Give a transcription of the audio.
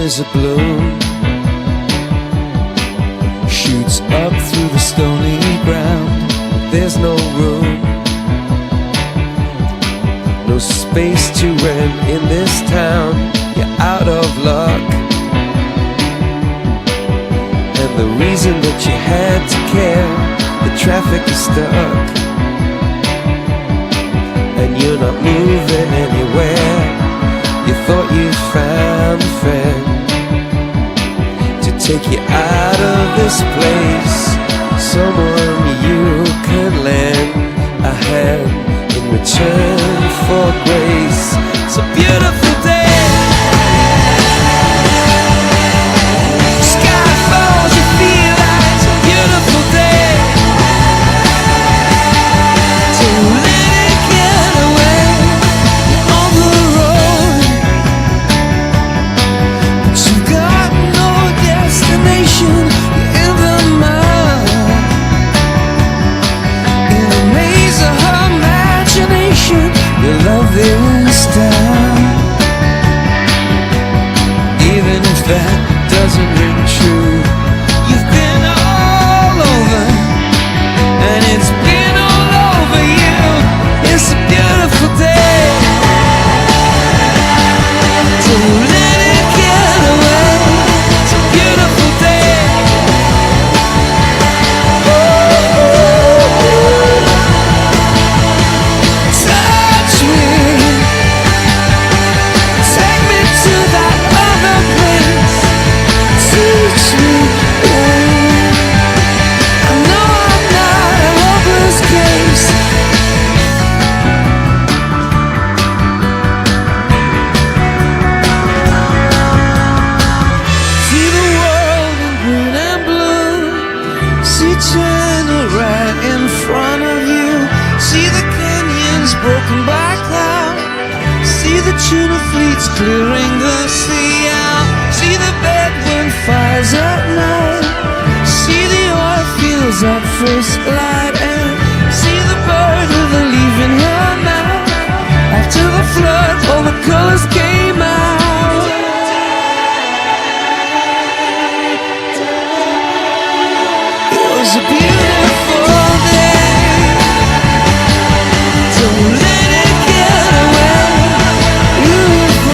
is a bloom, shoots up through the stony ground. There's no room, no space to rent in this town. You're out of luck, and the reason that you had to care, the traffic is stuck, and you're not moving anywhere. You thought you found a friend to take you out of this place, someone you can lend a hand in return for grace. It's a beautiful day. Sky falls, you feel like it's a beautiful day. So let it get away. You're on the road, but you've got no destination. You're in the mud, in the maze of her imagination. Your love is down, even if that doesn't ring true. You've been all over, and it's been all over you. It's a beautiful day, so let it get away. It's a beautiful day. Touch me, take me to that other place. Teach me, I know I'm not a hopeless case. See the world in green and blue, see China right in front of you, see the canyons broken by cloud, see the tuna fleets clearing the sea out, see the bedroom fires at night, see the oil fields at first light, and see the bird with a leaf in her mouth. After the flood, all the colors came